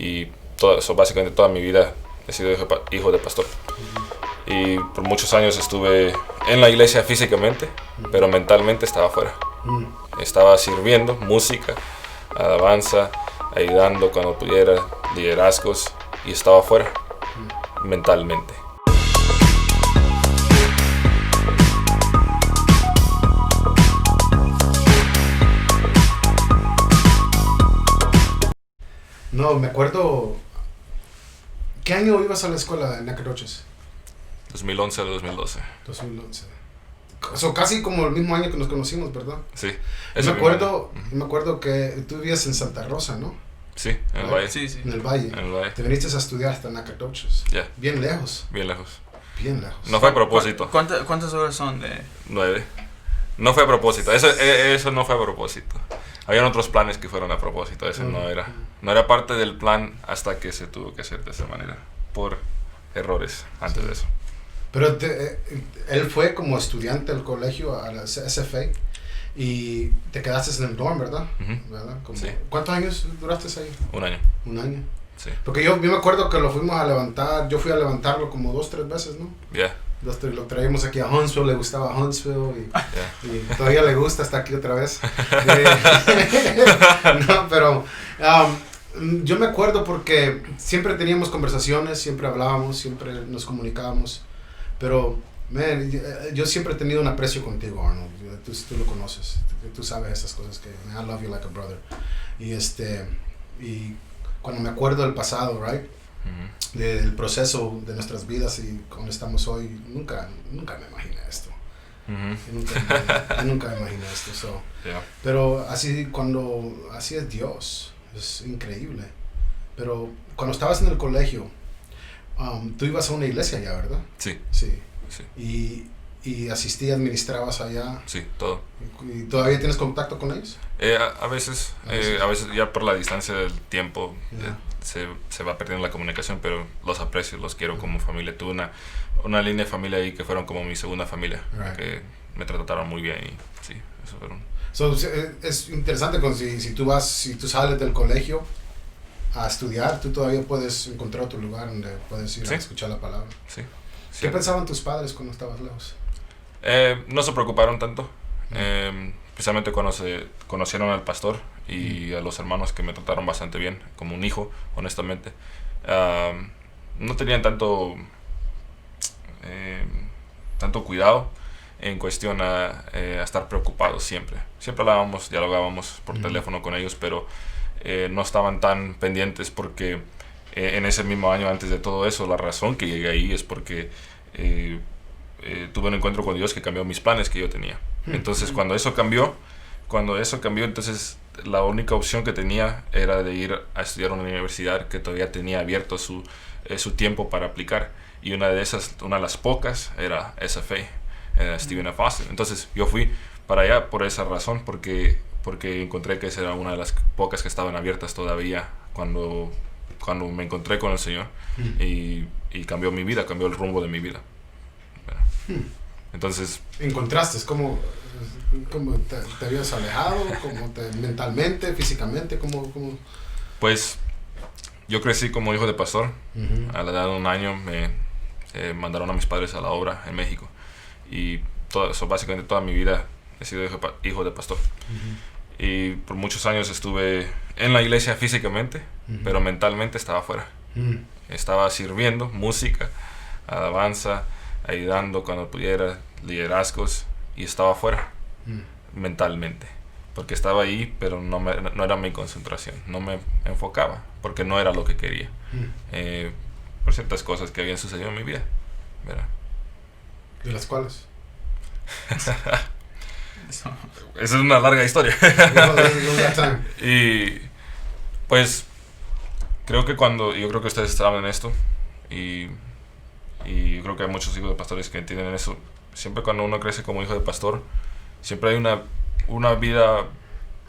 y básicamente toda mi vida he sido hijo de pastor. Y por muchos años estuve en la iglesia físicamente, pero mentalmente estaba afuera. Estaba sirviendo, música, alabanza, ayudando cuando pudiera, liderazgos, y estaba afuera, mentalmente. No, me acuerdo. ¿Qué año ibas a la escuela en Nacogdoches? 2011 al 2012. 2011. Casi como el mismo año que nos conocimos, ¿verdad? Sí. Me acuerdo que tú vivías en Santa Rosa, ¿no? Sí, en el Valle. Sí. En el Valle. En el Valle. Te viniste a estudiar hasta Nacogdoches. Ya. Bien lejos. Bien lejos. Bien lejos. No fue a propósito. ¿Cuántas horas son de...? 9. No fue a propósito. Eso no fue a propósito. Habían otros planes que fueron a propósito. Ese no era. No era parte del plan hasta que se tuvo que hacer de esa manera. Por errores antes de eso. Pero él fue como estudiante del colegio a la SFA y te quedaste en el dorm, ¿verdad? ¿Verdad? Sí. ¿Cuántos años duraste ahí? 1 año. 1 año. Sí. Porque yo me acuerdo que lo fuimos a levantar, yo fui a levantarlo como 2-3 veces, ¿no? Ya. Lo traímos aquí a Huntsville, le gustaba Huntsville y todavía le gusta, está aquí otra vez. No, pero yo me acuerdo porque siempre teníamos conversaciones, siempre hablábamos, siempre nos comunicábamos, pero man, yo siempre he tenido un aprecio contigo, Arnold. Tú lo conoces, tú sabes esas cosas que I love you like a brother. Y cuando me acuerdo del pasado, right? Del proceso de nuestras vidas y donde estamos hoy, nunca me imaginé esto. Yo nunca me imaginé esto. Pero así es Dios, es increíble. Pero cuando estabas en el colegio, tú ibas a una iglesia allá, ¿verdad? Sí. Y asistías, administrabas allá. Sí, todo. ¿Y todavía tienes contacto con ellos? A veces ya por la distancia del tiempo se va perdiendo la comunicación, pero los aprecio, los quiero como familia. Tuve una línea de familia ahí que fueron como mi segunda familia, que me trataron muy bien y sí, eso fueron. Es interesante si tú sales del colegio a estudiar, tú todavía puedes encontrar otro lugar donde puedes ir a escuchar la palabra. Sí. ¿Qué pensaban tus padres cuando estabas lejos? No se preocuparon tanto, especialmente cuando se conocieron al pastor y a los hermanos que me trataron bastante bien, como un hijo, honestamente. No tenían tanto cuidado en cuestión a estar preocupados siempre. Siempre dialogábamos por teléfono con ellos, pero no estaban tan pendientes porque en ese mismo año antes de todo eso, la razón que llegué ahí es porque tuve un encuentro con Dios que cambió mis planes que yo tenía. Entonces cuando eso cambió, entonces la única opción que tenía era de ir a estudiar a una universidad que todavía tenía abierto su tiempo para aplicar, y una de las pocas era SFA, Stephen F. Austin. Entonces yo fui para allá por esa razón, porque encontré que esa era una de las pocas que estaban abiertas todavía cuando me encontré con el Señor, y cambió mi vida, cambió el rumbo de mi vida. Entonces ¿encontraste cómo te habías alejado, mentalmente, físicamente, cómo? Pues yo crecí como hijo de pastor. A la edad de 1 año me mandaron a mis padres a la obra en México, y básicamente toda mi vida he sido hijo de pastor. Y por muchos años estuve en la iglesia físicamente, pero mentalmente estaba afuera. Estaba sirviendo, música, alabanza, ayudando cuando pudiera, liderazgos, y estaba afuera mentalmente, porque estaba ahí, pero no era mi concentración, no me enfocaba, porque no era lo que quería, por ciertas cosas que habían sucedido en mi vida, ¿verdad? ¿De las cuales? Esa es una larga historia. Y pues yo creo que ustedes saben esto, y yo creo que hay muchos hijos de pastores que entienden eso. Siempre cuando uno crece como hijo de pastor, siempre hay una vida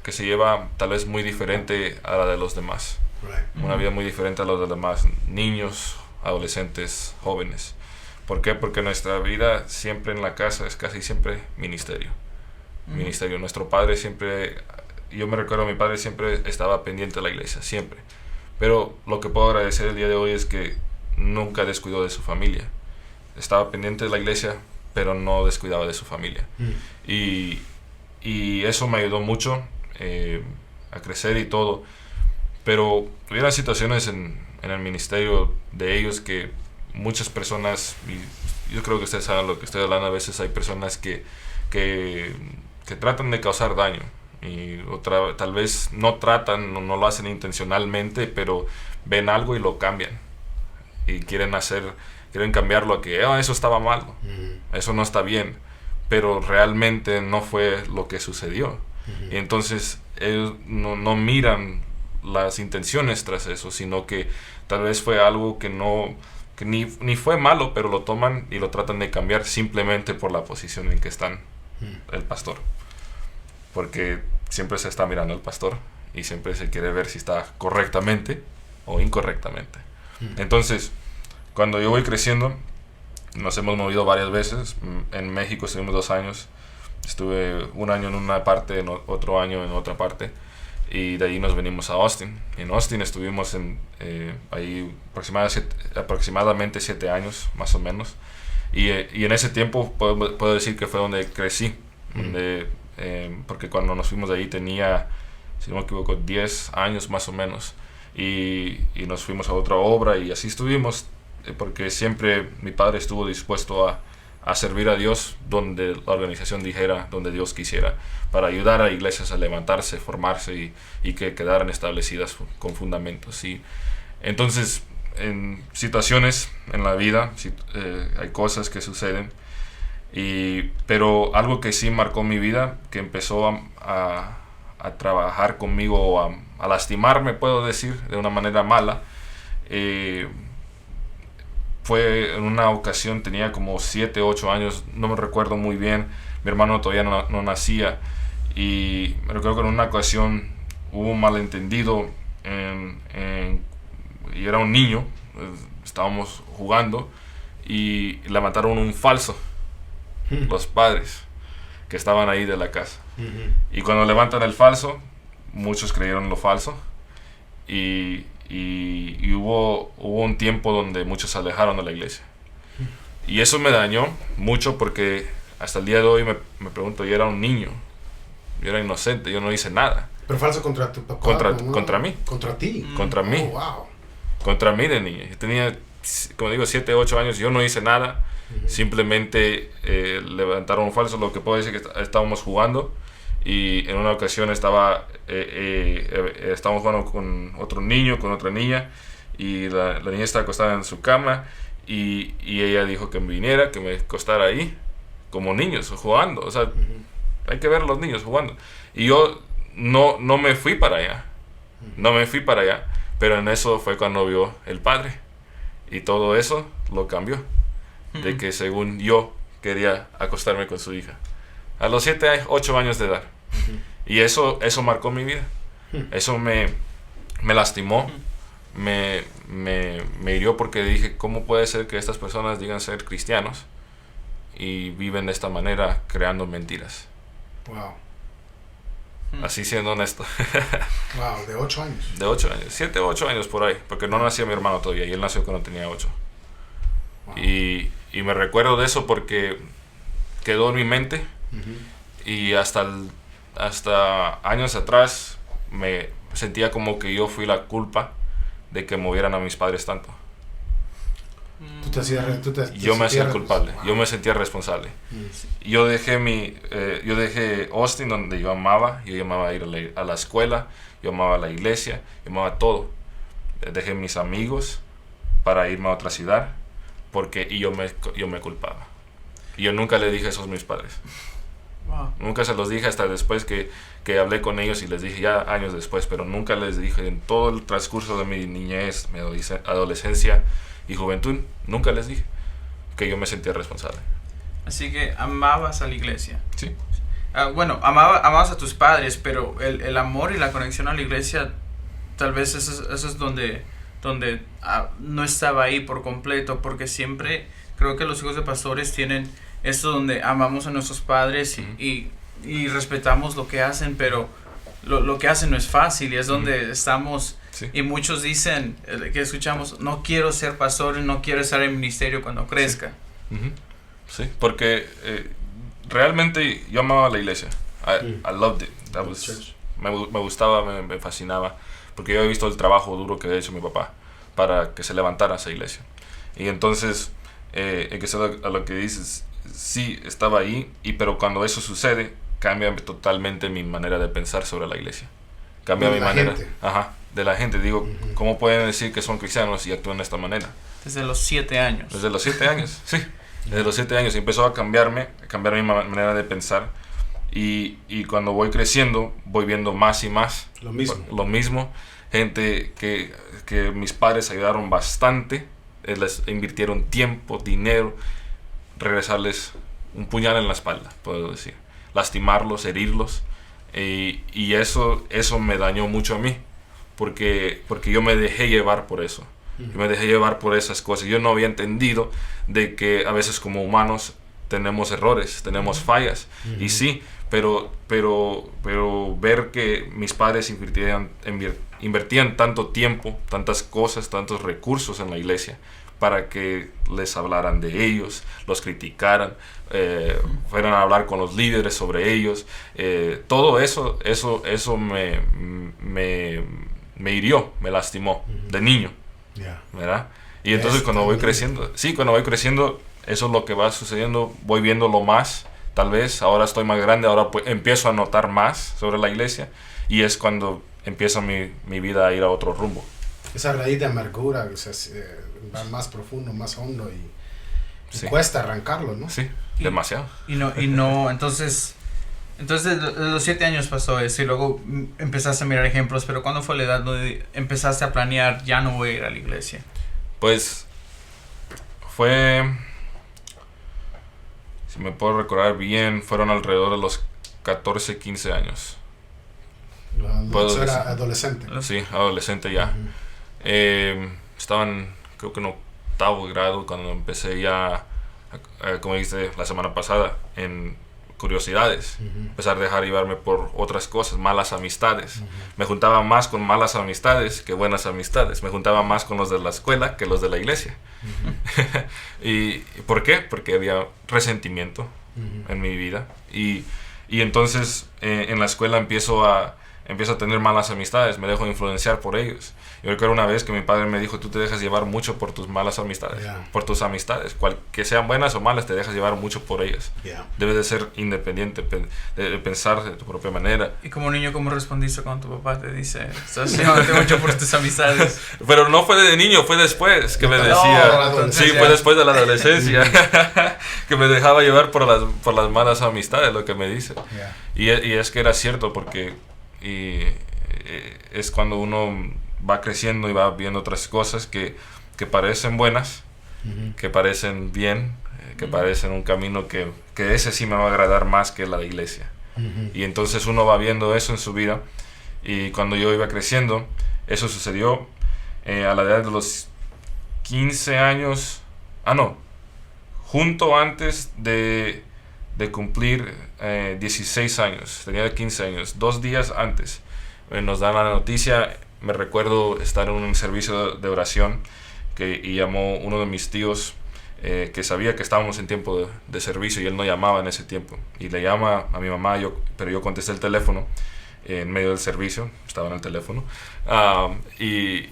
que se lleva tal vez muy diferente a la de los demás. Una vida muy diferente a la de los demás niños, adolescentes, jóvenes. ¿Por qué? Porque nuestra vida siempre en la casa es casi siempre ministerio. Ministerio. Nuestro padre siempre, yo me recuerdo, mi padre siempre estaba pendiente de la iglesia, siempre. Pero lo que puedo agradecer el día de hoy es que nunca descuidó de su familia. Estaba pendiente de la iglesia, pero no descuidaba de su familia. Y eso me ayudó mucho a crecer y todo. Pero hubiera situaciones en el ministerio de ellos que muchas personas, y yo creo que ustedes saben lo que estoy hablando, a veces hay personas que tratan de causar daño. Y tal vez no tratan, no lo hacen intencionalmente, pero ven algo y lo cambian. Y quieren cambiarlo a que eso estaba mal, eso no está bien, pero realmente no fue lo que sucedió. Y entonces ellos no miran las intenciones tras eso, sino que tal vez fue algo que ni fue malo, pero lo toman y lo tratan de cambiar simplemente por la posición en que están el pastor. Porque siempre se está mirando al pastor y siempre se quiere ver si está correctamente o incorrectamente. Entonces, cuando yo voy creciendo, nos hemos movido varias veces. En México estuvimos 2 años. Estuve 1 año en una parte, otro año en otra parte. Y de ahí nos venimos a Austin. En Austin estuvimos ahí aproximadamente 7 años, más o menos. Y en ese tiempo puedo decir que fue donde crecí. Porque cuando nos fuimos de ahí tenía, si no me equivoco, 10 años más o menos. Y nos fuimos a otra obra y así estuvimos. Porque siempre mi padre estuvo dispuesto a servir a Dios donde la organización dijera, donde Dios quisiera, para ayudar a iglesias a levantarse, formarse y que quedaran establecidas con fundamentos. Y entonces, en situaciones en la vida, hay cosas que suceden, pero algo que sí marcó mi vida, que empezó a trabajar conmigo, a lastimarme, puedo decir, de una manera mala, fue en una ocasión, tenía como 7, 8 años, no me recuerdo muy bien, mi hermano todavía no nacía, y me recuerdo que en una ocasión hubo un malentendido, y era un niño, estábamos jugando, y levantaron un falso, los padres que estaban ahí de la casa. Y cuando levantan el falso, muchos creyeron lo falso, y hubo un tiempo donde muchos se alejaron de la iglesia. Y eso me dañó mucho porque hasta el día de hoy me pregunto, yo era un niño, yo era inocente, yo no hice nada. ¿Pero falso contra tu papá? Contra mí. ¿Contra ti? Contra mí. Oh, wow. Contra mí de niño. Yo tenía, como digo, 7, 8 años, yo no hice nada. Simplemente levantaron un falso. Lo que puedo decir es que estábamos jugando y en una ocasión estábamos jugando con otro niño, con otra niña, y la niña estaba acostada en su cama y ella dijo que me viniera, que me acostara ahí como niños jugando. O sea, hay que ver a los niños jugando. Y yo no me fui para allá. No me fui para allá. Pero en eso fue cuando vio el padre. Y todo eso lo cambió. De que según yo quería acostarme con su hija. A los 7, 8 años de edad. Y eso marcó mi vida. Eso me lastimó. Me hirió porque dije, ¿cómo puede ser que estas personas digan ser cristianos y viven de esta manera creando mentiras? Wow. Así siendo honesto. Wow, de 8 años. De 8 años, 7 o 8 años por ahí, porque no nacía mi hermano todavía y él nació cuando tenía 8. Wow. Y me recuerdo de eso porque quedó en mi mente y hasta años atrás me sentía como que yo fui la culpa de que movieran a mis padres tanto. Yo me hacía culpable, wow. Yo me sentía responsable. Yo dejé Austin, donde yo amaba ir a la escuela, yo amaba la iglesia, yo amaba todo. Dejé mis amigos para irme a otra ciudad porque yo me culpaba. Y yo nunca le dije eso a mis padres. Wow. Nunca se los dije hasta después que hablé con ellos y les dije ya años después, pero nunca les dije en todo el transcurso de mi niñez, mi adolescencia y juventud, nunca les dije que yo me sentía responsable. Así que amabas a la iglesia. Sí. Bueno, amabas a tus padres, pero el amor y la conexión a la iglesia, tal vez eso es donde no estaba ahí por completo, porque siempre creo que los hijos de pastores tienen esto donde amamos a nuestros padres y respetamos lo que hacen, pero lo que hacen no es fácil y es donde estamos Sí. Y muchos dicen, que escuchamos, no quiero ser pastor y no quiero estar en ministerio cuando crezca. Sí, sí, porque realmente yo amaba la iglesia. I loved it. Me gustaba, me fascinaba, porque yo he visto el trabajo duro que ha hecho mi papá para que se levantara esa iglesia. Y entonces, a lo que dices, sí, estaba ahí, pero cuando eso sucede, cambia totalmente mi manera de pensar sobre la iglesia. Cambia mi manera de la gente. Digo, ¿cómo pueden decir que son cristianos y actúan de esta manera? Desde los 7 años. Desde los 7 años, sí. Desde los 7 años empezó a cambiar mi manera de pensar. Y cuando voy creciendo, voy viendo más y más lo mismo. Gente que mis padres ayudaron bastante, les invirtieron tiempo, dinero, regresarles un puñal en la espalda, puedo decir, lastimarlos, herirlos, y eso me dañó mucho a mí, porque yo me dejé llevar por eso. Yo me dejé llevar por esas cosas. Yo no había entendido de que a veces como humanos tenemos errores, tenemos fallas, y sí, pero ver que mis padres invertían tanto tiempo, tantas cosas, tantos recursos en la iglesia para que les hablaran de ellos, los criticaran, fueran a hablar con los líderes sobre ellos, todo eso me hirió, me lastimó de niño, ¿verdad? Y entonces cuando voy creciendo, eso es lo que va sucediendo, voy viéndolo más, tal vez, ahora estoy más grande, ahora empiezo a notar más sobre la iglesia, y es cuando empieza mi vida a ir a otro rumbo. Esa raíz de amargura, o sea, va más profundo, más hondo, y cuesta arrancarlo, ¿no? Sí, demasiado. Y no, entonces los 7 años pasó eso, y luego empezaste a mirar ejemplos, pero ¿cuándo fue la edad donde empezaste a planear, ya no voy a ir a la iglesia? Pues, fue... Si me puedo recordar bien, fueron alrededor de los 14, 15 años. Eso era adolescente. Sí, adolescente ya. Estaban, creo que en 8º grado, cuando empecé ya, como dijiste la semana pasada, en curiosidades. Empezar a dejar llevarme por otras cosas, malas amistades. Me juntaba más con malas amistades que buenas amistades. Me juntaba más con los de la escuela que los de la iglesia. ¿Y por qué? Porque había resentimiento en mi vida. Y entonces en la escuela empiezo a tener malas amistades, me dejo influenciar por ellos. Yo recuerdo una vez que mi padre me dijo, tú te dejas llevar mucho por tus malas amistades, por tus amistades, que sean buenas o malas, te dejas llevar mucho por ellas. Debes de ser independiente, de pensar de tu propia manera. ¿Y como niño cómo respondiste cuando tu papá te dice, estás llevándote mucho por tus amistades? Pero no fue de niño, fue después que me decía, sí, fue después de la adolescencia, que me dejaba llevar por las malas amistades, lo que me dice. Y es que era cierto, porque es cuando uno va creciendo y va viendo otras cosas que parecen buenas, que parecen bien, que parecen un camino que ese sí me va a agradar más que la de iglesia. Y entonces uno va viendo eso en su vida, y cuando yo iba creciendo, eso sucedió a la edad de los 15 años, junto antes de cumplir 16 años, tenía 15 años, 2 días antes, nos dan la noticia. Me recuerdo estar en un servicio de oración y llamó uno de mis tíos que sabía que estábamos en tiempo de servicio, y él no llamaba en ese tiempo, y le llama a mi mamá, pero yo contesté el teléfono en medio del servicio, estaba en el teléfono, y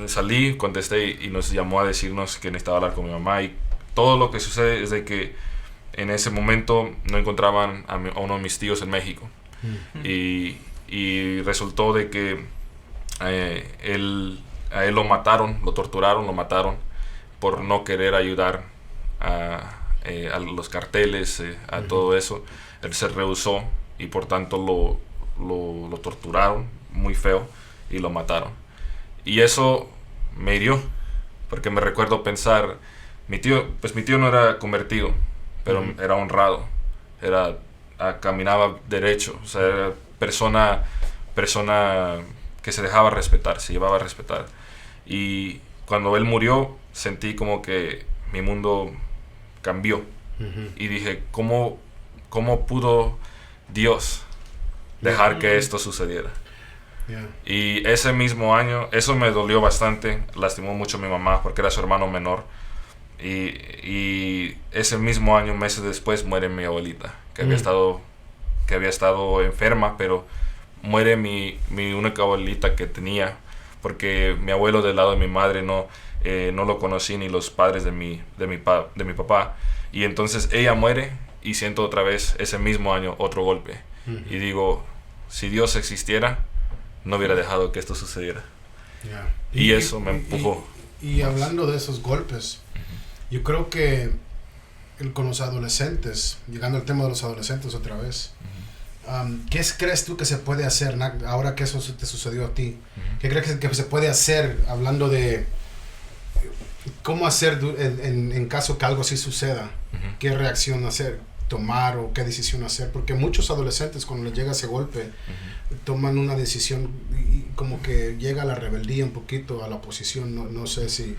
salí, contesté, y nos llamó a decirnos que necesitaba hablar con mi mamá. Y todo lo que sucede es de que en ese momento no encontraban a uno de mis tíos en México, y resultó de que a él lo mataron, lo torturaron, lo mataron por no querer ayudar a los carteles, a todo eso. Él se rehusó, y por tanto lo torturaron muy feo y lo mataron. Y eso me hirió, porque me recuerdo pensar, mi tío no era convertido, pero era honrado, caminaba derecho, o sea, era persona que se dejaba respetar, se llevaba a respetar. Y cuando él murió, sentí como que mi mundo cambió. Y dije, ¿cómo pudo Dios dejar que esto sucediera? Yeah. Y ese mismo año, eso me dolió bastante, lastimó mucho a mi mamá porque era su hermano menor. Y ese mismo año, meses después, muere mi abuelita, que había estado enferma, pero muere mi única abuelita que tenía, porque mi abuelo del lado de mi madre no lo conocí, ni los padres de mi papá. Y entonces ella muere y siento otra vez ese mismo año otro golpe. Y digo, si Dios existiera, no hubiera dejado que esto sucediera. Yeah. Y eso me empujó. Y hablando de esos golpes, yo creo que con los adolescentes, llegando al tema de los adolescentes otra vez, ¿qué crees tú que se puede hacer ahora que eso te sucedió a ti? ¿Qué crees que se puede hacer hablando de cómo hacer en caso que algo así suceda? ¿Qué reacción hacer, tomar o qué decisión hacer? Porque muchos adolescentes cuando les llega ese golpe toman una decisión y como que llega a la rebeldía un poquito, a la oposición, no sé si...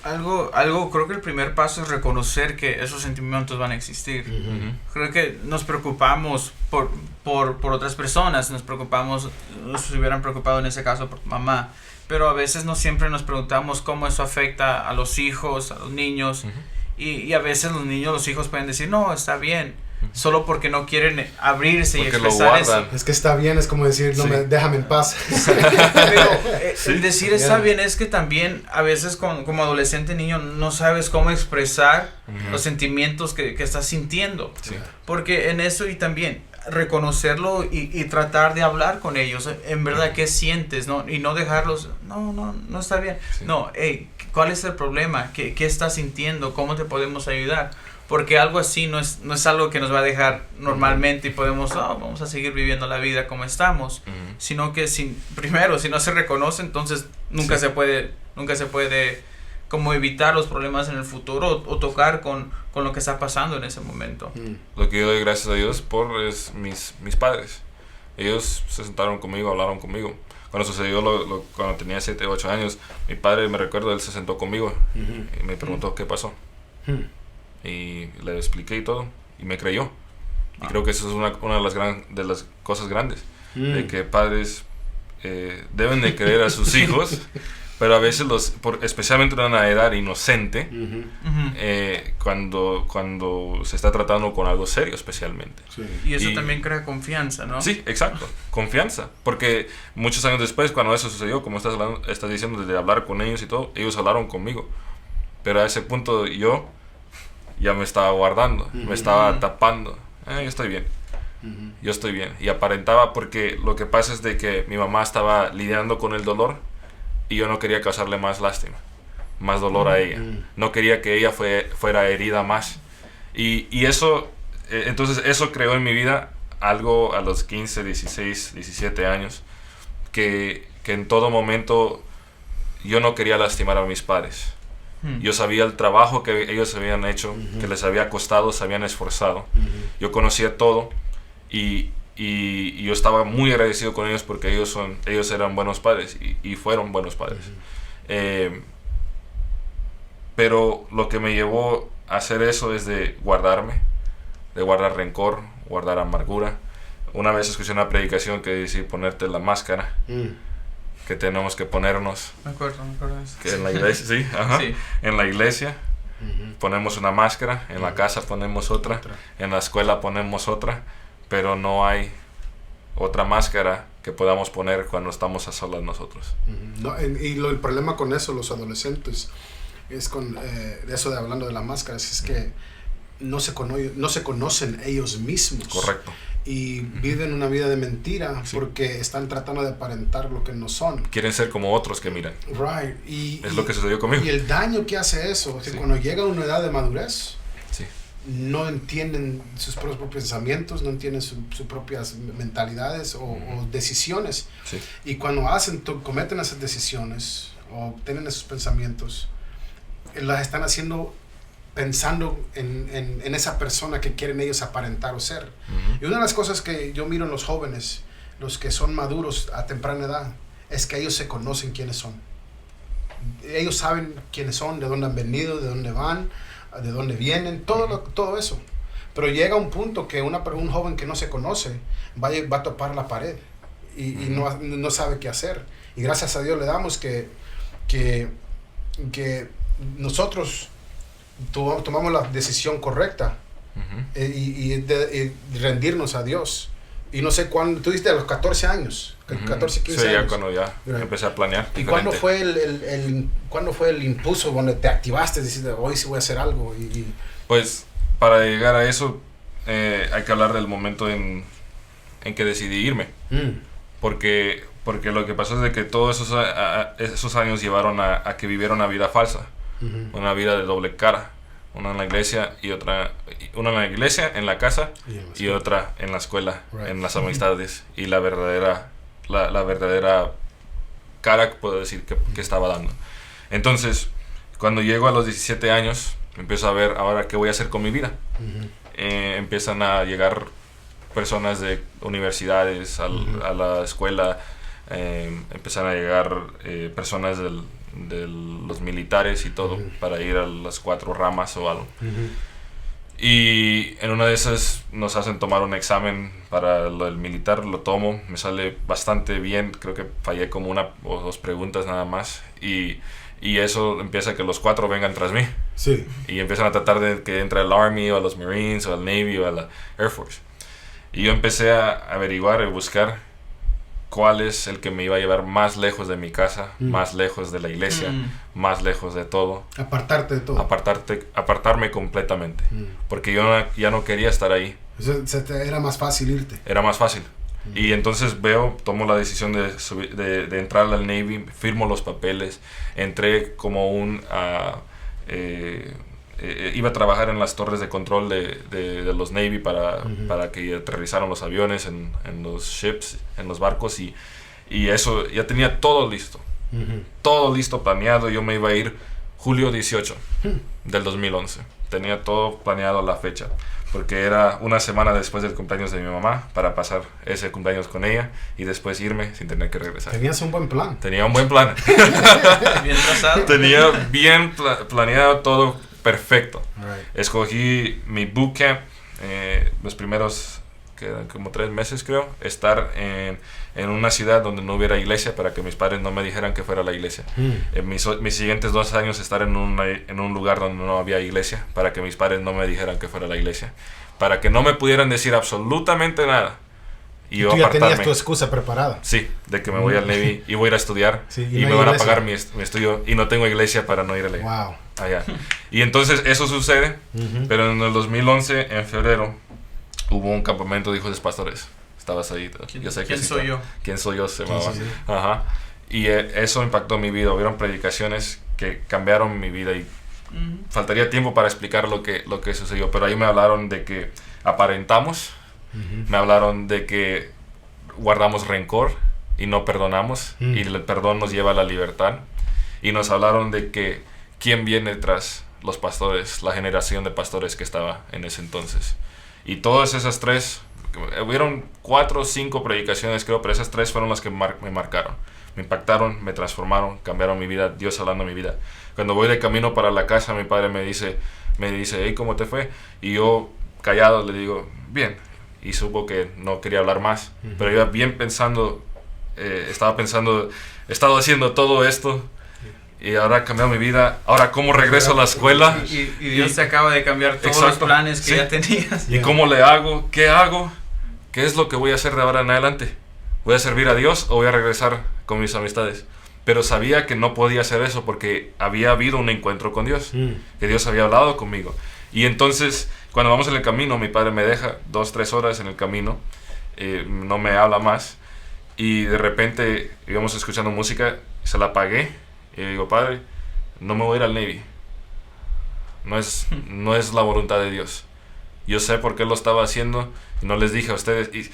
Algo, creo que el primer paso es reconocer que esos sentimientos van a existir. Creo que nos preocupamos por otras personas, nos hubieran preocupado en ese caso por mamá, pero a veces no siempre nos preguntamos cómo eso afecta a los hijos, a los niños, y a veces los hijos pueden decir, no, está bien, solo porque no quieren abrirse porque y expresar eso. Es que está bien, es como decir, no déjame en paz. Pero el decir está bien es que también a veces como adolescente niño no sabes cómo expresar los sentimientos que estás sintiendo. Porque en eso y también reconocerlo y tratar de hablar con ellos, en verdad, ¿qué sientes? ¿No? Y no dejarlos, no está bien. No, hey, ¿cuál es el problema? ¿Qué estás sintiendo? ¿Cómo te podemos ayudar? Porque algo así no es algo que nos va a dejar normalmente y podemos, vamos a seguir viviendo la vida como estamos, sino que si no se reconoce, entonces nunca se puede como evitar los problemas en el futuro o tocar con lo que está pasando en ese momento. Lo que yo doy gracias a Dios por es mis padres. Ellos se sentaron conmigo, hablaron conmigo. Cuando sucedió cuando tenía 7, 8 años, mi padre, me recuerdo, él se sentó conmigo y me preguntó qué pasó. Y le expliqué y todo, y me creyó. Y creo que eso es una de las cosas grandes, de que padres deben de creer a sus hijos, pero a veces especialmente en una edad inocente, cuando se está tratando con algo serio especialmente. Y eso también crea confianza, ¿no? Sí, exacto, confianza, porque muchos años después, cuando eso sucedió, como estás diciendo, de hablar con ellos y todo, ellos hablaron conmigo, pero a ese punto yo ya me estaba guardando, me estaba tapando. Yo estoy bien. Yo estoy bien. Y aparentaba, porque lo que pasa es de que mi mamá estaba lidiando con el dolor y yo no quería causarle más lástima, más dolor a ella. No quería que ella fuera herida más. Y eso, entonces eso creó en mi vida algo a los 15, 16, 17 años, que en todo momento yo no quería lastimar a mis padres. Yo sabía el trabajo que ellos habían hecho, que les había costado, se habían esforzado. Yo conocía todo y yo estaba muy agradecido con ellos porque ellos eran buenos padres y fueron buenos padres. Pero lo que me llevó a hacer eso es de guardar rencor, guardar amargura. Una vez escuché una predicación que decía ponerte la máscara. Que tenemos que ponernos. Me acuerdo eso. Que en la iglesia, sí. En la iglesia ponemos una máscara, en la casa ponemos otra, en la escuela ponemos otra, pero no hay otra máscara que podamos poner cuando estamos a solas nosotros. El problema con eso, los adolescentes, es con eso de hablando de las máscaras, es que no se conocen ellos mismos. Correcto. Y viven una vida de mentira porque están tratando de aparentar lo que no son. Quieren ser como otros que miran. Right. Es lo que sucedió conmigo. Y el daño que hace eso, es que cuando llega a una edad de madurez, no entienden sus propios pensamientos, no entienden sus propias mentalidades o decisiones. Y cuando cometen esas decisiones o tienen esos pensamientos, las están haciendo pensando en esa persona que quieren ellos aparentar o ser. Y una de las cosas que yo miro en los jóvenes, los que son maduros a temprana edad, es que ellos se conocen quiénes son. Ellos saben quiénes son, de dónde han venido, de dónde van, de dónde vienen, todo eso. Pero llega un punto que un joven que no se conoce va a topar la pared y no sabe qué hacer. Y gracias a Dios le damos que nosotros tomamos la decisión correcta y rendirnos a Dios. Y no sé cuándo, tú dijiste a los 14 años, 14, 15 años. Sí, ya cuando ya empecé a planear. ¿Y cuándo fue cuándo fue el impulso donde te activaste, decir, hoy sí voy a hacer algo? Pues para llegar a eso hay que hablar del momento en que decidí irme. Porque lo que pasó es de que todos esos años llevaron a que viviera una vida falsa, una vida de doble cara. Una en la iglesia y otra, una en la iglesia, en la casa, y otra en la escuela, en las amistades, y la verdadera cara, puedo decir, que estaba dando. Entonces, cuando llego a los 17 años, empiezo a ver ahora qué voy a hacer con mi vida. Empiezan a llegar personas de universidades a la escuela, empiezan a llegar personas de los militares y todo, para ir a las 4 ramas o algo. Y en una de esas nos hacen tomar un examen para lo del militar, lo tomo, me sale bastante bien, creo que fallé como 1 o 2 preguntas nada más, y eso empieza a que los 4 vengan tras mí. Sí. Y empiezan a tratar de que entre al Army o a los Marines o al Navy o a la Air Force. Y yo empecé a averiguar y buscar cuál es el que me iba a llevar más lejos de mi casa, más lejos de la iglesia, más lejos de todo. Apartarte de todo. Apartarme completamente. Porque yo ya no quería estar ahí. Era más fácil irte. Era más fácil. Y entonces tomo la decisión de entrar al Navy, firmo los papeles, entré como iba a trabajar en las torres de control de los Navy para que aterrizaran los aviones en los ships, en los barcos, y eso, ya tenía todo listo. Todo listo, planeado. Yo me iba a ir julio 18 del 2011. Tenía todo planeado, la fecha, porque era una semana después del cumpleaños de mi mamá, para pasar ese cumpleaños con ella y después irme sin tener que regresar. Tenías un buen plan. Tenía un buen plan. Bien trazado. Tenía bien planeado todo. Perfecto. Right. Escogí mi bootcamp, los primeros como 3 meses creo, estar en una ciudad donde no hubiera iglesia, para que mis padres no me dijeran que fuera a la iglesia. Mis siguientes 2 años estar en un lugar donde no había iglesia, para que mis padres no me dijeran que fuera a la iglesia, para que no me pudieran decir absolutamente nada. Y tú ya tenías tu excusa preparada. Sí, de que me voy al Navy y voy a ir a estudiar, sí, y me van a pagar mi estudio, y no tengo iglesia para no ir a la iglesia. Wow. Allá. Y entonces eso sucede, pero en el 2011, en febrero, hubo un campamento de hijos de pastores. Estabas ahí. ¿Quién soy yo? ¿Quién soy yo? Se llamaba. Ajá. Y eso impactó mi vida. Hubieron predicaciones que cambiaron mi vida, y faltaría tiempo para explicar lo que sucedió, pero ahí me hablaron de que aparentamos. Me hablaron de que guardamos rencor y no perdonamos, y el perdón nos lleva a la libertad. Y nos hablaron de que quién viene tras los pastores, la generación de pastores que estaba en ese entonces. Y todas esas 3, hubieron 4 o 5 predicaciones creo, pero esas 3 fueron las que me marcaron, me impactaron, me transformaron, cambiaron mi vida, Dios hablando mi vida. Cuando voy de camino para la casa, mi padre me dice, hey, ¿cómo te fue? Y yo, callado, le digo, bien. Y supo que no quería hablar más, pero iba bien pensando, he estado haciendo todo esto, y ahora ha cambiado mi vida. Ahora, ¿cómo regreso a la escuela? Y Dios te acaba de cambiar todos los planes que ya tenías. ¿Y cómo le hago? ¿Qué hago? ¿Qué es lo que voy a hacer de ahora en adelante? ¿Voy a servir a Dios o voy a regresar con mis amistades? Pero sabía que no podía hacer eso, porque había habido un encuentro con Dios, que Dios había hablado conmigo. Y entonces, cuando vamos en el camino, mi padre me deja 2-3 horas en el camino, no me habla más, y de repente íbamos escuchando música, se la apagué, y le digo, padre, no me voy a ir al Navy. No es la voluntad de Dios. Yo sé por qué lo estaba haciendo, y no les dije a ustedes. Y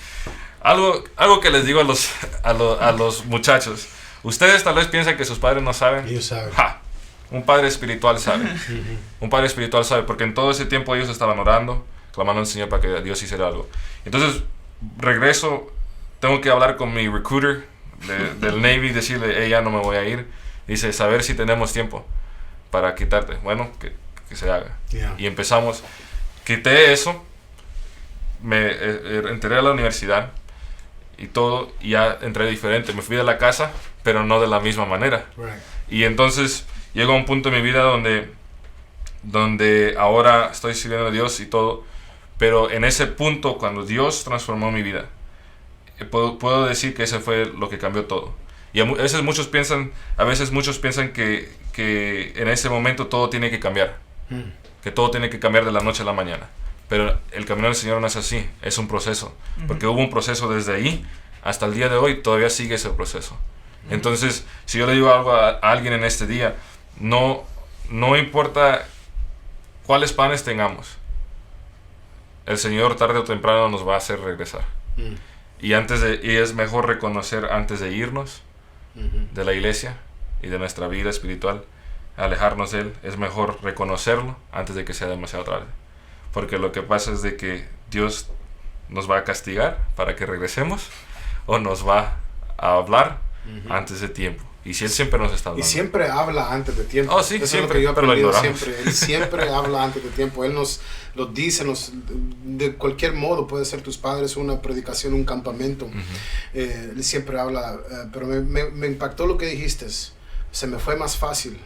algo que les digo a los muchachos, ustedes tal vez piensan que sus padres no saben. Ellos saben. Un padre espiritual sabe. Un padre espiritual sabe, porque en todo ese tiempo ellos estaban orando, clamando al Señor para que Dios hiciera algo. Entonces, regreso, tengo que hablar con mi recruiter del Navy, decirle, ya no me voy a ir. Dice, saber si tenemos tiempo para quitarte. Bueno, que se haga. Yeah. Y empezamos. Quité eso, me enteré a la universidad, y todo, y ya entré diferente. Me fui de la casa, pero no de la misma manera. Right. Y entonces llego a un punto en mi vida donde ahora estoy sirviendo a Dios y todo, pero en ese punto, cuando Dios transformó mi vida, puedo decir que ese fue lo que cambió todo. Y a veces muchos piensan que en ese momento todo tiene que cambiar, que todo tiene que cambiar de la noche a la mañana. Pero el camino del Señor no es así, es un proceso, porque hubo un proceso desde ahí hasta el día de hoy, todavía sigue ese proceso. Entonces, si yo le digo algo a alguien en este día, no importa cuáles planes tengamos, el Señor tarde o temprano nos va a hacer regresar. Y es mejor reconocer antes de irnos de la iglesia y de nuestra vida espiritual, alejarnos de Él, es mejor reconocerlo antes de que sea demasiado tarde. Porque lo que pasa es de que Dios nos va a castigar para que regresemos, o nos va a hablar antes de tiempo. Y si Él siempre nos está hablando. Y siempre habla antes de tiempo. Oh, sí, eso siempre, es lo que yo he pero lo aprendido ignoramos. siempre. Él siempre habla antes de tiempo. Él nos lo dice, de cualquier modo. Puede ser tus padres, una predicación, un campamento. Él siempre habla. Pero me impactó lo que dijiste. Se me fue más fácil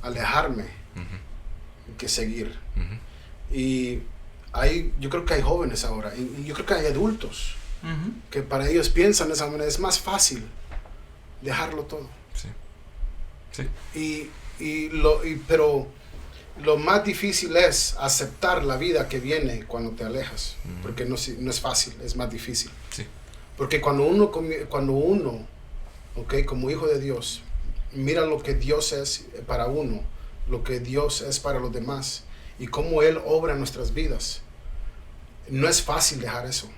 alejarme que seguir. Y yo creo que hay jóvenes ahora. Y yo creo que hay adultos que para ellos piensan de esa manera. Es más fácil dejarlo todo. Sí. Pero lo más difícil es aceptar la vida que viene cuando te alejas, porque no es fácil, es más difícil. Sí. Porque cuando uno, okay, como hijo de Dios, mira lo que Dios es para uno, lo que Dios es para los demás y cómo Él obra en nuestras vidas, no es fácil dejar eso.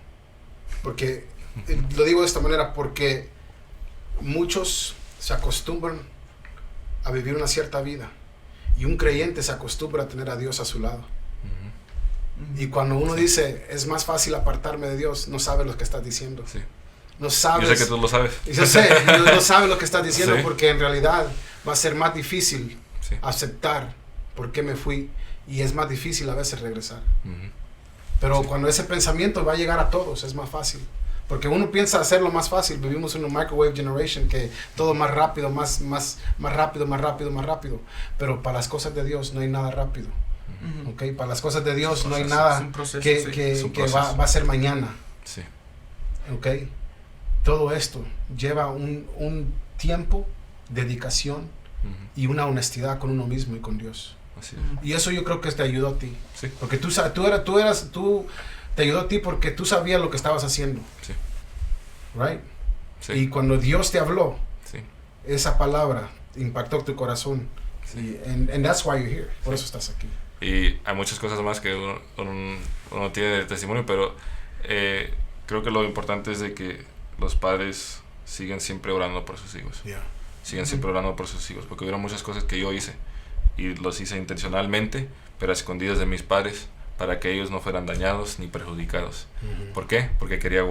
Porque lo digo de esta manera porque muchos se acostumbran a vivir una cierta vida y un creyente se acostumbra a tener a Dios a su lado. Y cuando uno dice es más fácil apartarme de Dios, no sabes lo que estás diciendo. Sí. No sabes. Yo sé que tú lo sabes. Yo sé, no sabes lo que estás diciendo, Sí. porque en realidad va a ser más difícil Sí. aceptar por qué me fui, y es más difícil a veces regresar. Pero cuando ese pensamiento va a llegar a todos, es más fácil. Porque uno piensa hacerlo más fácil. Vivimos en una microwave generation, que todo más rápido, más rápido. Pero para las cosas de Dios no hay nada rápido. ¿Okay? Para las cosas de Dios no hay nada que va a ser mañana. Sí. ¿Okay? Todo esto lleva un tiempo, dedicación y una honestidad con uno mismo y con Dios. Así es. Y eso yo creo que te ayudó a ti. Sí. Porque tú te ayudó a ti porque tú sabías lo que estabas haciendo. Sí. Right? Sí. Y cuando Dios te habló, Sí. esa palabra impactó tu corazón. Sí. And that's why you're here. Por eso estás aquí. Y hay muchas cosas más que uno tiene de testimonio, pero creo que lo importante es de que los padres siguen siempre orando por sus hijos. Yeah. Siguen siempre orando por sus hijos, porque hubieron muchas cosas que yo hice, y los hice intencionalmente, pero a escondidas de mis padres, para que ellos no fueran dañados ni perjudicados. ¿Por qué? Porque quería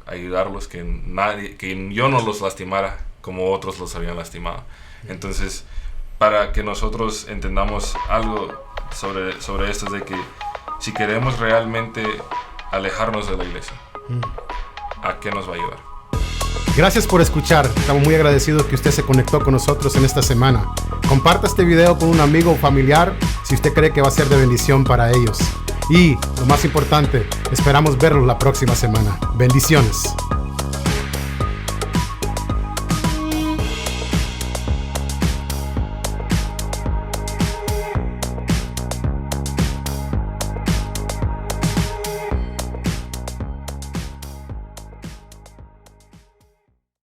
ayudarlos, que yo no los lastimara como otros los habían lastimado. Entonces, para que nosotros entendamos algo sobre esto, es de que si queremos realmente alejarnos de la iglesia, ¿a qué nos va a ayudar? Gracias por escuchar. Estamos muy agradecidos que usted se conectó con nosotros en esta semana. Comparta este video con un amigo o familiar si usted cree que va a ser de bendición para ellos. Y, lo más importante, esperamos verlos la próxima semana. Bendiciones.